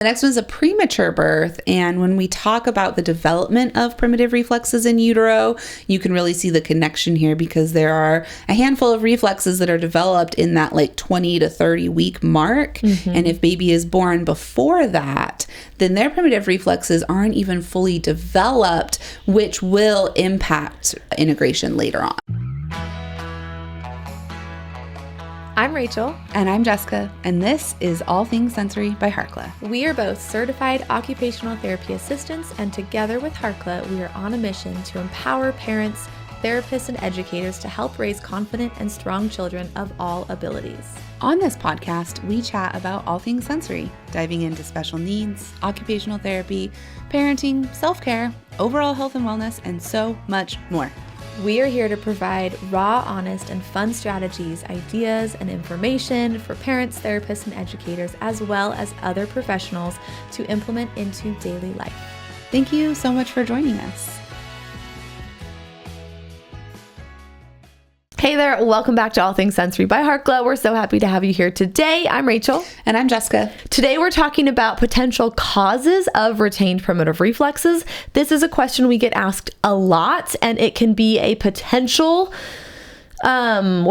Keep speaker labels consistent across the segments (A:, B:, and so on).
A: The next one is a premature birth. And when we talk about the development of primitive reflexes in utero, you can really see the connection here because there are a handful of reflexes that are developed in that like 20 to 30 week mark. And if baby is born before that, then their primitive reflexes aren't even fully developed, which will impact integration later on.
B: I'm Rachel.
A: And I'm Jessica, and this is All Things Sensory by Harkla.
B: We are both certified occupational therapy assistants, and together with Harkla, we are on a mission to empower parents, therapists, and educators to help raise confident and strong children of all abilities.
A: On this podcast, we chat about all things sensory, diving into special needs, occupational therapy, parenting, self-care, overall health and wellness, and so much more.
B: We are here to provide raw, honest, and fun strategies, ideas, and information for parents, therapists, and educators, as well as other professionals to implement into daily life.
A: Thank you so much for joining us.
B: Hey there, welcome back to All Things Sensory by Harkla. We're so happy to have you here today. I'm Rachel.
A: And I'm Jessica.
B: Today we're talking about potential causes of retained primitive reflexes. This is a question we get asked a lot, and it can be a potential, it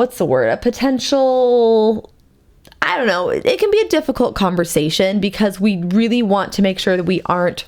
B: can be a difficult conversation because we really want to make sure that we aren't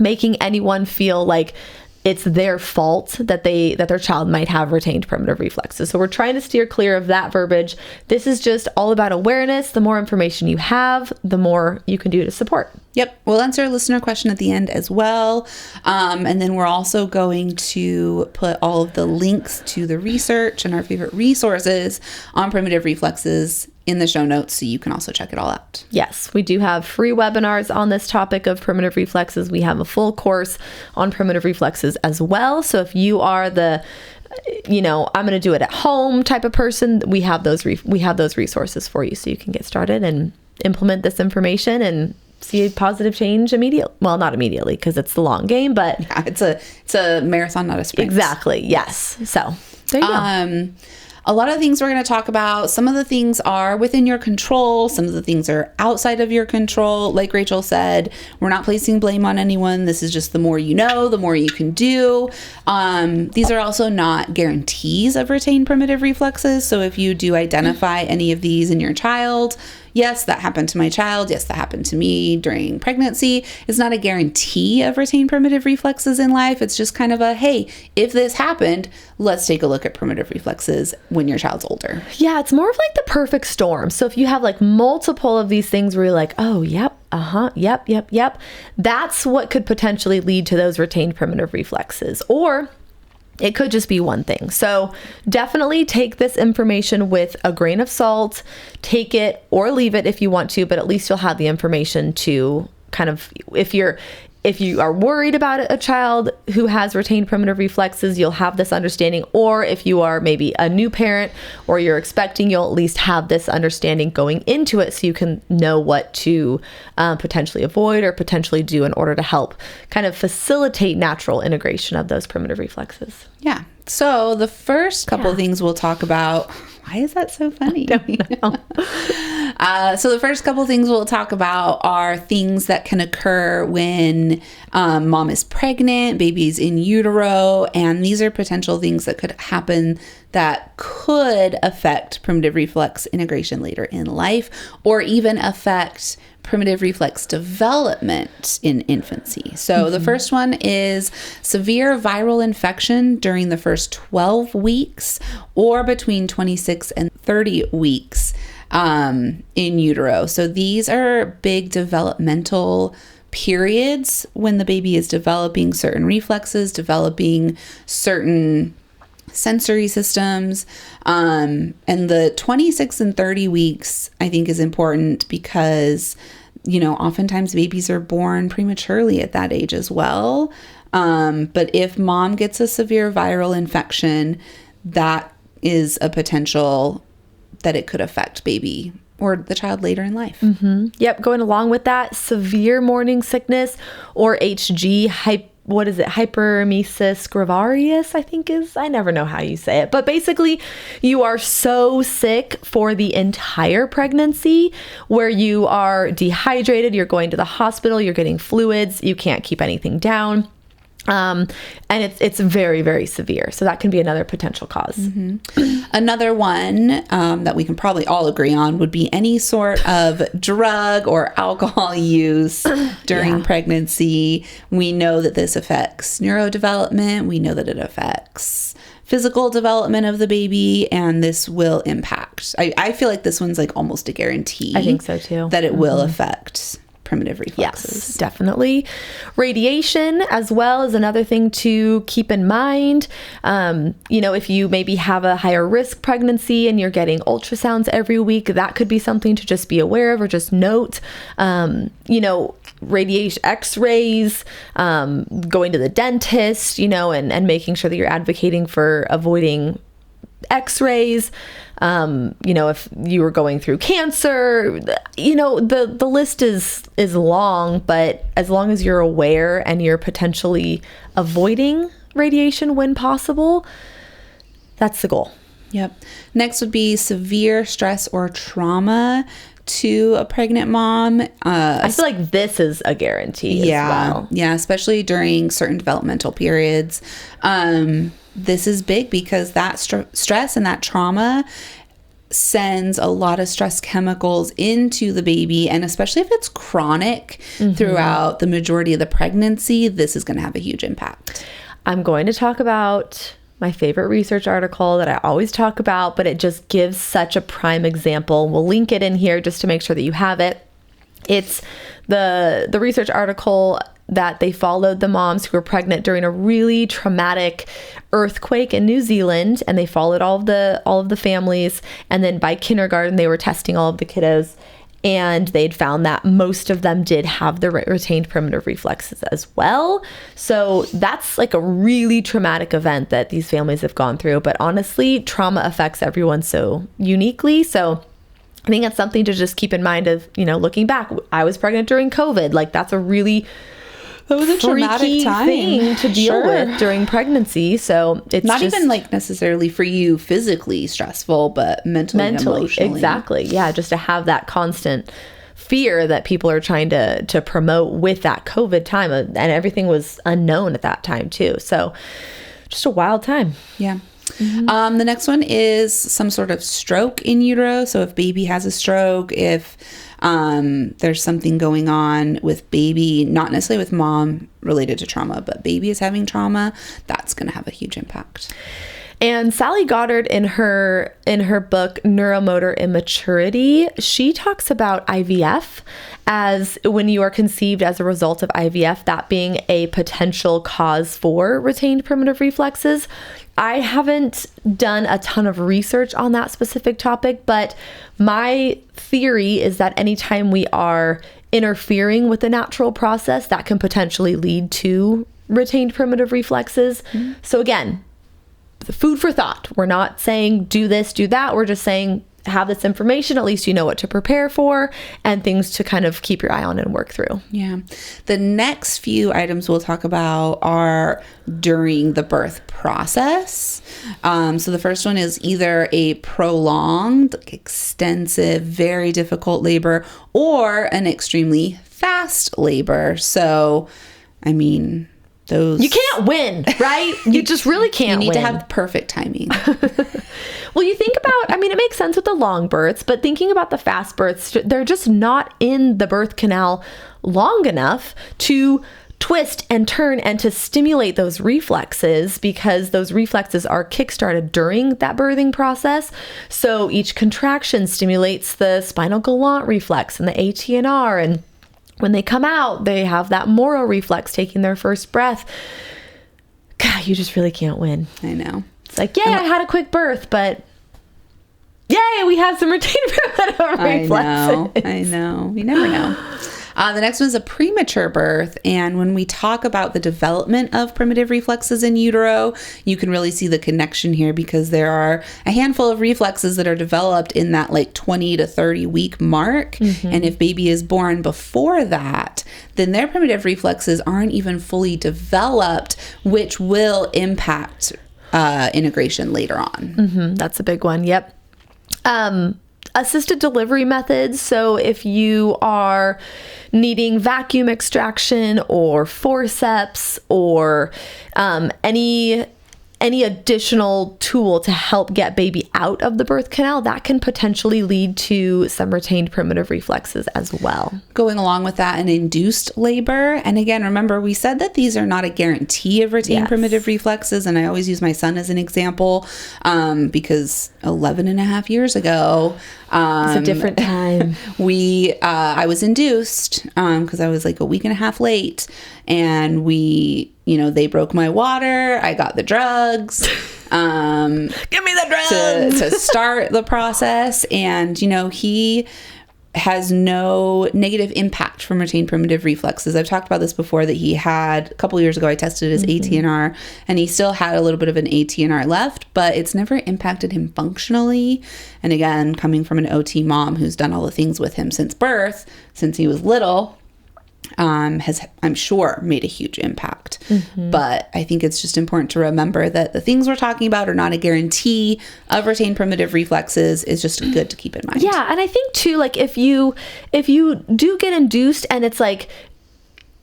B: making anyone feel like it's their fault that their child might have retained primitive reflexes. So we're trying to steer clear of that verbiage. This is just all about awareness. The more information you have, the more you can do to support.
A: Yep. We'll answer a listener question at the end as well. And then we're also going to put all of the links to the research and our favorite resources on primitive reflexes in the show notes, so you can also check it all out.
B: Yes, we do have free webinars on this topic of primitive reflexes. We have a full course on primitive reflexes as well. So if you are the I'm going to do it at home type of person, we have those resources for you, so you can get started and implement this information and see a positive change immediately. Well, not immediately because it's the long game, but
A: yeah, it's a marathon, not a sprint.
B: Exactly. Yes. So there you go.
A: A lot of things we're going to talk about. Some of the things are within your control. Some of the things are outside of your control. Like Rachel said, we're not placing blame on anyone. This is just the more you know, the more you can do. These are also not guarantees of retained primitive reflexes. So if you do identify any of these in your child, yes, that happened to my child. Yes, that happened to me during pregnancy. It's not a guarantee of retained primitive reflexes in life. It's just kind of a, hey, if this happened, let's take a look at primitive reflexes when your child's older.
B: Yeah, it's more of like the perfect storm. So if you have like multiple of these things where you're like, oh, yep, yep, that's what could potentially lead to those retained primitive reflexes. Or it could just be one thing. So definitely take this information with a grain of salt. Take it or leave it if you want to, but at least you'll have the information to kind of, if you are worried about a child who has retained primitive reflexes, you'll have this understanding. Or if you are maybe a new parent or you're expecting, you'll at least have this understanding going into it so you can know what to potentially avoid or potentially do in order to help kind of facilitate natural integration of those primitive reflexes.
A: Yeah. So the first couple of things we'll talk about, why is that so funny?
B: I don't know.
A: So the first couple of things we'll talk about are things that can occur when mom is pregnant, baby's in utero, and these are potential things that could happen that could affect primitive reflex integration later in life, or even affect primitive reflex development in infancy. So the first one is severe viral infection during the first 12 weeks or between 26 and 30 weeks in utero. So these are big developmental periods when the baby is developing certain reflexes, developing certain sensory systems. And the 26 and 30 weeks, I think, is important because, oftentimes babies are born prematurely at that age as well. But if mom gets a severe viral infection, that is a potential that it could affect baby or the child later in life.
B: Mm-hmm. Yep. Going along with that, severe morning sickness or HG, what is it? Hyperemesis gravidaris, I think I never know how you say it. But basically, you are so sick for the entire pregnancy where you are dehydrated, you're going to the hospital, you're getting fluids, you can't keep anything down. And it's very, very severe. So that can be another potential cause.
A: Another one that we can probably all agree on would be any sort of drug or alcohol use during pregnancy. We know that this affects neurodevelopment. We know that it affects physical development of the baby, and this will impact. I feel like this one's like almost a guarantee.
B: I think so too.
A: That it will affect primitive reflexes.
B: Yes, definitely. Radiation as well is another thing to keep in mind. If you maybe have a higher risk pregnancy and you're getting ultrasounds every week, that could be something to just be aware of or just note. Radiation, x-rays, going to the dentist, and making sure that you're advocating for avoiding x-rays. If you were going through cancer, the list is long, but as long as you're aware and you're potentially avoiding radiation when possible, that's the goal.
A: Yep. Next would be severe stress or trauma to a pregnant mom.
B: I feel like this is a guarantee as well.
A: Yeah, especially during certain developmental periods. This is big because that stress and that trauma sends a lot of stress chemicals into the baby, and especially if it's chronic throughout the majority of the pregnancy, this is going to have a huge impact.
B: I'm going to talk about my favorite research article that I always talk about, but it just gives such a prime example. We'll link it in here just to make sure that you have it. It's the research article that they followed the moms who were pregnant during a really traumatic earthquake in New Zealand, and they followed all of the families, and then by kindergarten they were testing all of the kiddos, and they'd found that most of them did have the retained primitive reflexes as well. So that's like a really traumatic event that these families have gone through. But honestly, trauma affects everyone so uniquely. So I think that's something to just keep in mind of, looking back. I was pregnant during COVID. Like that was a traumatic thing to deal with during pregnancy. So it's
A: not even like necessarily for you physically stressful, but mentally and emotionally.
B: Exactly. Yeah. Just to have that constant fear that people are trying to promote with that COVID time, and everything was unknown at that time too. So just a wild time.
A: Yeah. The next one is some sort of stroke in utero. So if baby has a stroke, if there's something going on with baby, not necessarily with mom related to trauma, but baby is having trauma, that's going to have a huge impact.
B: And Sally Goddard in her book Neuromotor Immaturity, she talks about IVF as when you are conceived as a result of IVF, that being a potential cause for retained primitive reflexes. I haven't done a ton of research on that specific topic, but my theory is that anytime we are interfering with the natural process, that can potentially lead to retained primitive reflexes. So again, the food for thought. We're not saying do this, do that. We're just saying have this information. At least you know what to prepare for and things to kind of keep your eye on and work through.
A: Yeah. The next few items we'll talk about are during the birth process. So the first one is either a prolonged, extensive, very difficult labor or an extremely fast labor. So, you
B: can't win, right? You just really can't win.
A: You need to have perfect timing.
B: Well, you think about, it makes sense with the long births, but thinking about the fast births, they're just not in the birth canal long enough to twist and turn and to stimulate those reflexes, because those reflexes are kickstarted during that birthing process. So each contraction stimulates the spinal galant reflex and the ATNR, and when they come out, they have that Moro reflex taking their first breath. God, you just really can't win.
A: I know.
B: It's like, I had a quick birth, but yay, we have some retained primitive reflexes.
A: I know. You never know. The next one is a premature birth. And when we talk about the development of primitive reflexes in utero, you can really see the connection here because there are a handful of reflexes that are developed in that like 20 to 30 week mark. And if baby is born before that, then their primitive reflexes aren't even fully developed, which will impact integration later on.
B: That's a big one. Yep. Assisted delivery methods. So if you are needing vacuum extraction or forceps or any additional tool to help get baby out of the birth canal, that can potentially lead to some retained primitive reflexes as well.
A: Going along with that, an induced labor. And again, remember, we said that these are not a guarantee of retained primitive reflexes. And I always use my son as an example because 11 and a half years ago,
B: it's a different time.
A: I was induced because I was like a week and a half late, and they broke my water. I got the drugs.
B: Give me the drugs
A: to start the process. And, he has no negative impact from retained primitive reflexes. I've talked about this before, that he had a couple years ago, I tested his ATNR, and he still had a little bit of an ATNR left, but it's never impacted him functionally. And again, coming from an OT mom who's done all the things with him since birth, since he was little, has, I'm sure, made a huge impact. But I think it's just important to remember that the things we're talking about are not a guarantee of retained primitive reflexes. It's just good to keep in mind.
B: Yeah. And I think too, like if you do get induced and it's like,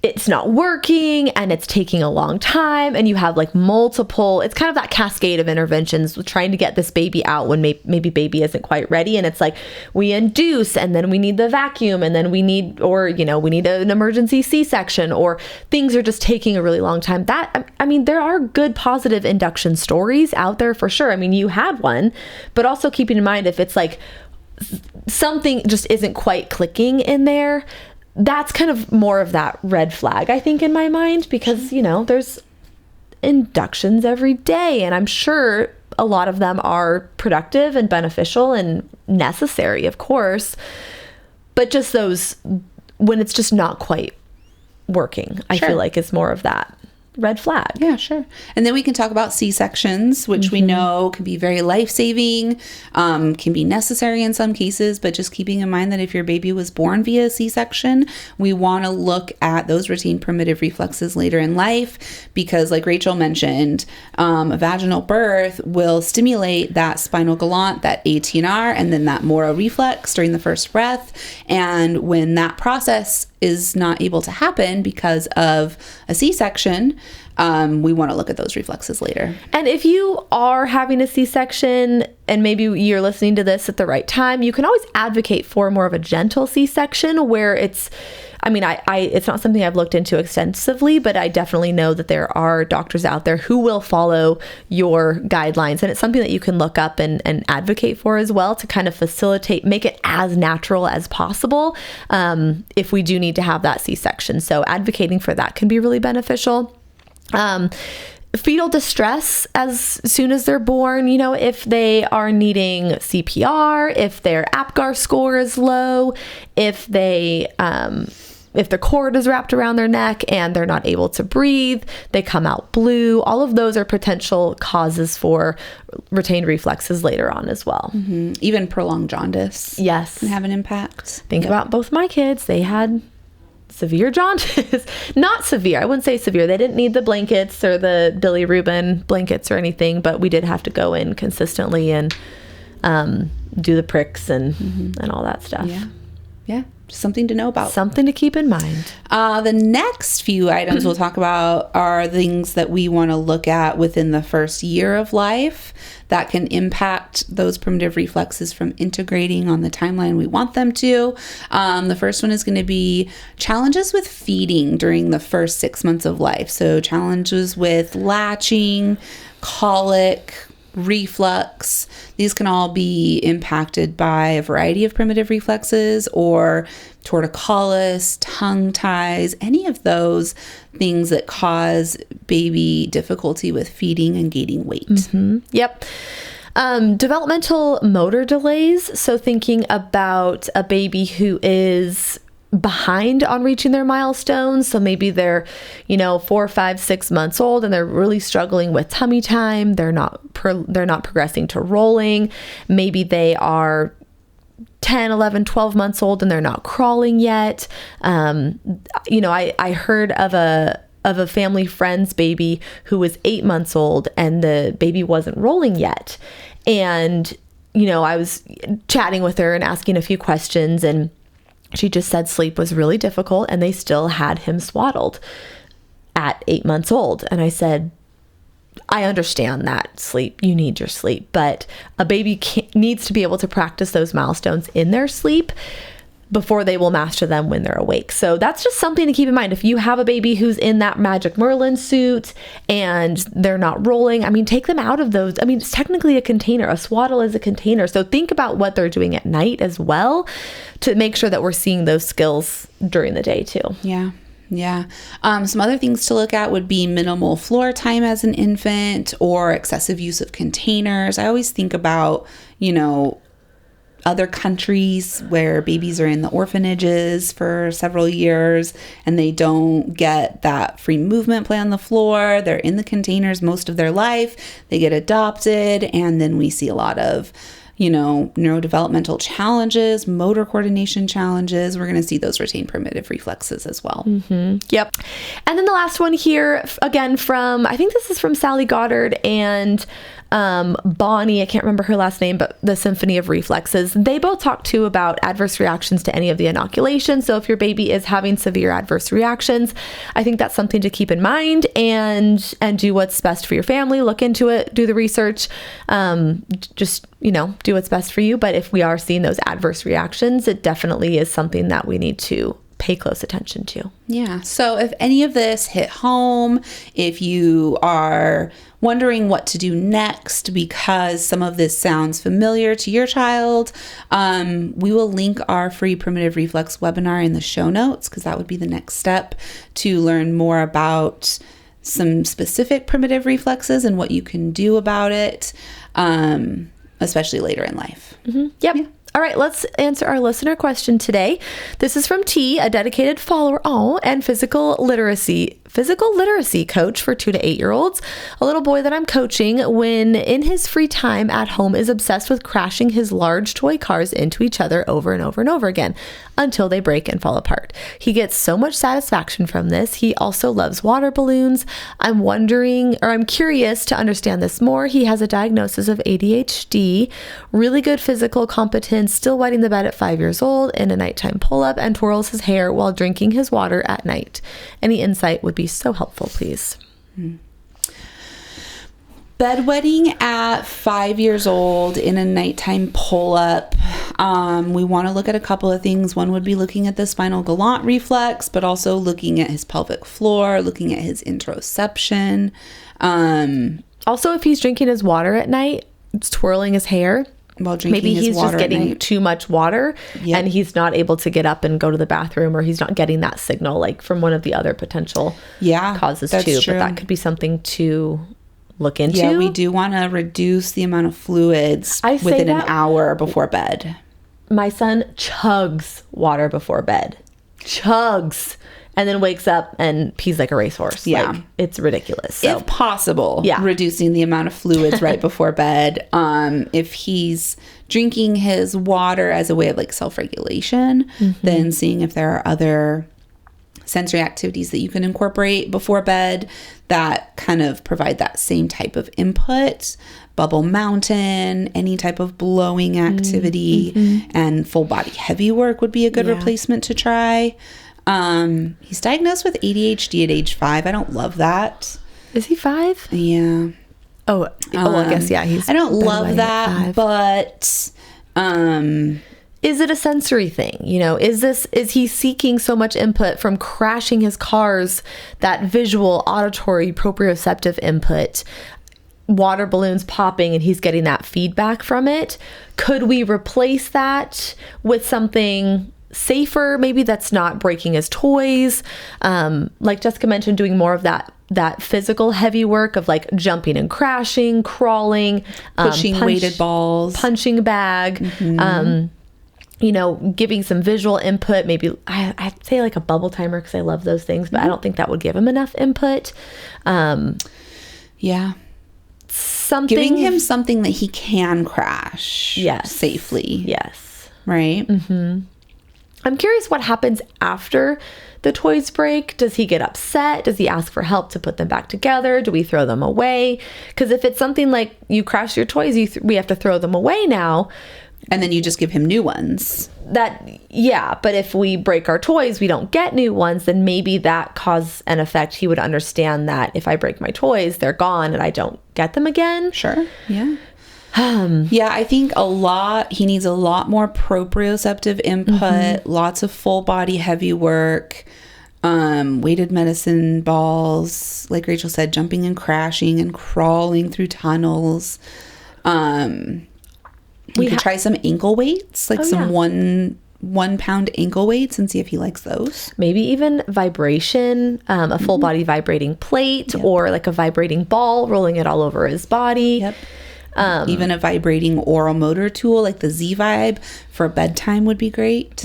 B: it's not working and it's taking a long time and you have like multiple, it's kind of that cascade of interventions with trying to get this baby out when maybe baby isn't quite ready. And it's like, we induce and then we need the vacuum and then we need an emergency C-section, or things are just taking a really long time. There are good positive induction stories out there for sure. You had one, but also keeping in mind if it's like something just isn't quite clicking in there, that's kind of more of that red flag, I think, in my mind, because, there's inductions every day, and I'm sure a lot of them are productive and beneficial and necessary, of course, but just those when it's just not quite working, I feel like it's more of that red flag.
A: Yeah, sure. And then we can talk about C-sections, which we know can be very life-saving, can be necessary in some cases, but just keeping in mind that if your baby was born via C-section, we want to look at those retained primitive reflexes later in life, because like Rachel mentioned, a vaginal birth will stimulate that spinal galant, that ATNR, and then that Moro reflex during the first breath. And when that process is not able to happen because of a C-section, we want to look at those reflexes later. And
B: if you are having a C-section and maybe you're listening to this at the right time, you can always advocate for more of a gentle C-section where it's not something I've looked into extensively, but I definitely know that there are doctors out there who will follow your guidelines. And it's something that you can look up and advocate for as well to kind of facilitate, make it as natural as possible if we do need to have that C-section. So advocating for that can be really beneficial. Fetal distress as soon as they're born, if they are needing CPR, if their APGAR score is low, if the cord is wrapped around their neck and they're not able to breathe, they come out blue. All of those are potential causes for retained reflexes later on as well.
A: Even prolonged jaundice can have an impact.
B: Think about both my kids. They had severe jaundice. Not severe. I wouldn't say severe. They didn't need the blankets or the bilirubin blankets or anything, but we did have to go in consistently and do the pricks and all that stuff.
A: Yeah. Something to know about.
B: Something to keep in mind.
A: The next few items we'll talk about are things that we want to look at within the first year of life that can impact those primitive reflexes from integrating on the timeline we want them to. The first one is going to be challenges with feeding during the first 6 months of life. So challenges with latching, colic, reflux. These can all be impacted by a variety of primitive reflexes or torticollis, tongue ties, any of those things that cause baby difficulty with feeding and gaining weight.
B: Yep. Developmental motor delays. So thinking about a baby who is behind on reaching their milestones. So maybe they're, 4, 5, 6 months old and they're really struggling with tummy time. They're not progressing to rolling. Maybe they are 10, 11, 12 months old and they're not crawling yet. I heard of a family friend's baby who was 8 months old and the baby wasn't rolling yet. And, I was chatting with her and asking a few questions, and she just said sleep was really difficult and they still had him swaddled at 8 months old. And I said, I understand that sleep, you need your sleep, but a baby needs to be able to practice those milestones in their sleep before they will master them when they're awake. So that's just something to keep in mind. If you have a baby who's in that Magic Merlin suit and they're not rolling, take them out of those. It's technically a container. A swaddle is a container. So think about what they're doing at night as well to make sure that we're seeing those skills during the day too.
A: Yeah. Yeah. Some other things to look at would be minimal floor time as an infant or excessive use of containers. I always think about, other countries where babies are in the orphanages for several years and they don't get that free movement play on the floor. They're in the containers most of their life. They get adopted, and then we see a lot of neurodevelopmental challenges, motor coordination challenges. We're going to see those retained primitive reflexes as well.
B: Mm-hmm. Yep. And then the last one here, again, I think this is from Sally Goddard and Bonnie, I can't remember her last name, but the Symphony of Reflexes. They both talk too about adverse reactions to any of the inoculations. So if your baby is having severe adverse reactions, I think that's something to keep in mind and do what's best for your family. Look into it, do the research, just, do what's best for you. But if we are seeing those adverse reactions, it definitely is something that we need to pay close attention to.
A: Yeah. So if any of this hit home, if you are wondering what to do next because some of this sounds familiar to your child, we will link our free primitive reflex webinar in the show notes, because that would be the next step to learn more about some specific primitive reflexes and what you can do about it, especially later in life.
B: Mm-hmm. Yep. Yeah. All right, let's answer our listener question today. This is from T, a dedicated follower and physical literacy coach for 2 to 8-year-olds. A little boy that I'm coaching, when in his free time at home, is obsessed with crashing his large toy cars into each other over and over and over again until they break and fall apart. He gets so much satisfaction from this. He also loves water balloons. I'm curious to understand this more. He has a diagnosis of ADHD, really good physical competence, still wetting the bed at 5 years old in a nighttime pull-up, and twirls his hair while drinking his water at night. Any insight would be so helpful, please.
A: Bedwetting at 5 years old in a nighttime pull-up. We want to look at a couple of things. One would be looking at the spinal galant reflex, but also looking at his pelvic floor, looking at his interoception.
B: Also, if he's drinking his water at night, twirling his hair,
A: while drinking
B: maybe
A: his
B: he's
A: water
B: just getting too much water. Yep. And he's not able to get up and go to the bathroom, or he's not getting that signal like from one of the other potential causes too. True. But that could be something to look into.
A: Yeah, we do want to reduce the amount of fluids within an hour before bed.
B: My son chugs water before bed. And then wakes up and pees like a racehorse.
A: Yeah.
B: Like, it's ridiculous. So.
A: If possible, reducing the amount of fluids right before bed. If he's drinking his water as a way of like self-regulation, then seeing if there are other sensory activities that you can incorporate before bed that kind of provide that same type of input. Bubble mountain, any type of blowing activity, and full body heavy work would be a good replacement to try. He's diagnosed with ADHD at age 5. I don't love that.
B: Is he 5?
A: Yeah.
B: Oh, I guess, he's
A: I don't love that, but,
B: is it a sensory thing? Is he seeking so much input from crashing his cars, that visual, auditory, proprioceptive input, water balloons popping, and he's getting that feedback from it? Could we replace that with something safer, maybe that's not breaking his toys? Like Jessica mentioned, doing more of that physical heavy work of like jumping and crashing, crawling,
A: pushing weighted balls,
B: punching bag. giving some visual input, maybe I'd say like a bubble timer because I love those things, but I don't think that would give him enough input.
A: Yeah. Giving him something that he can crash safely.
B: Yes.
A: Right?
B: Mm-hmm. I'm curious what happens after the toys break. Does he get upset? Does he ask for help to put them back together? Do we throw them away? Because if it's something like you crash your toys, we have to throw them away now.
A: And then you just give him new ones.
B: But if we break our toys, we don't get new ones, then maybe that cause and effect. He would understand that if I break my toys, they're gone and I don't get them again.
A: Sure. Yeah. I think he needs a lot more proprioceptive input, lots of full body heavy work, weighted medicine balls, like Rachel said, jumping and crashing and crawling through tunnels. We could try some ankle weights, like 1 pound ankle weights, and see if he likes those.
B: Maybe even vibration, a full body vibrating plate, or like a vibrating ball, rolling it all over his body.
A: Yep. Even a vibrating oral motor tool like the Z-Vibe for bedtime would be great.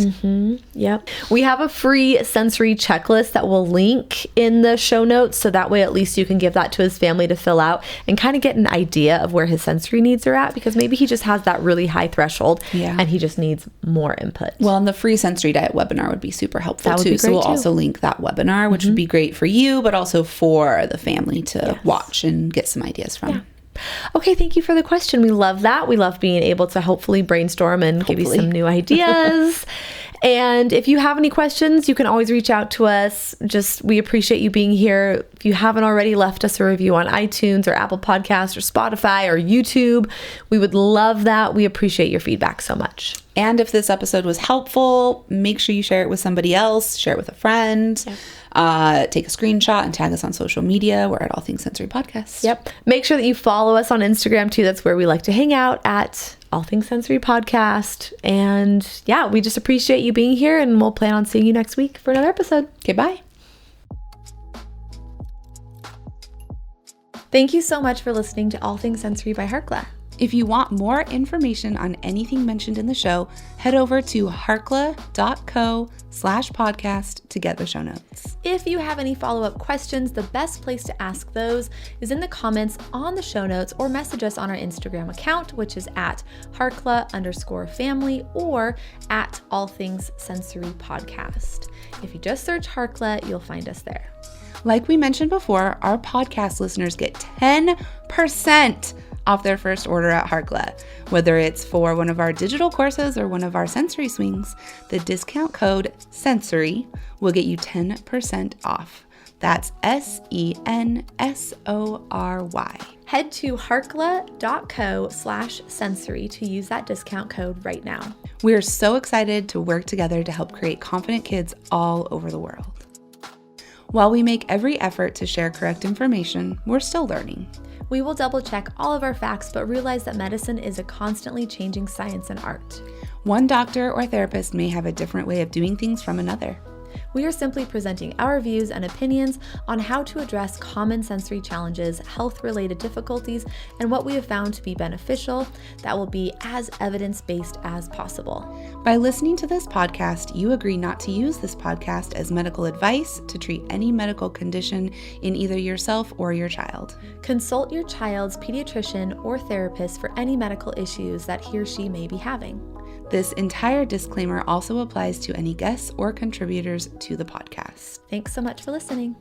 B: Yep. We have a free sensory checklist that we'll link in the show notes. So that way, at least you can give that to his family to fill out and kind of get an idea of where his sensory needs are at, because maybe he just has that really high threshold and he just needs more input.
A: Well, and the free sensory diet webinar would be super helpful too. So we'll also link that webinar, which would be great for you, but also for the family to watch and get some ideas from.
B: Yeah. Okay, thank you for the question. We love that. We love being able to hopefully brainstorm and give you some new ideas. And if you have any questions, you can always reach out to us. We appreciate you being here. If you haven't already left us a review on iTunes or Apple Podcasts or Spotify or YouTube, we would love that. We appreciate your feedback so much.
A: And if this episode was helpful, make sure you share it with somebody else, share it with a friend. Take a screenshot and tag us on social media. We're at All Things Sensory Podcast.
B: Yep. Make sure that you follow us on Instagram too. That's where we like to hang out, at All Things Sensory Podcast. And we just appreciate you being here, and we'll plan on seeing you next week for another episode.
A: Okay, bye.
B: Thank you so much for listening to All Things Sensory by Harkla.
A: If you want more information on anything mentioned in the show, head over to harkla.co/podcast to get the show notes.
B: If you have any follow-up questions, the best place to ask those is in the comments on the show notes, or message us on our Instagram account, which is at Harkla_family or at All Things Sensory Podcast. If you just search Harkla, you'll find us there.
A: Like we mentioned before, our podcast listeners get 10% off their first order at Harkla. Whether it's for one of our digital courses or one of our sensory swings, the discount code SENSORY will get you 10% off. That's SENSORY.
B: Head to harkla.co/sensory to use that discount code right now.
A: We are so excited to work together to help create confident kids all over the world. While we make every effort to share correct information, we're still learning.
B: We will double check all of our facts, but realize that medicine is a constantly changing science and art.
A: One doctor or therapist may have a different way of doing things from another.
B: We are simply presenting our views and opinions on how to address common sensory challenges, health-related difficulties, and what we have found to be beneficial that will be as evidence-based as possible.
A: By listening to this podcast, you agree not to use this podcast as medical advice to treat any medical condition in either yourself or your child.
B: Consult your child's pediatrician or therapist for any medical issues that he or she may be having.
A: This entire disclaimer also applies to any guests or contributors to the podcast.
B: Thanks so much for listening.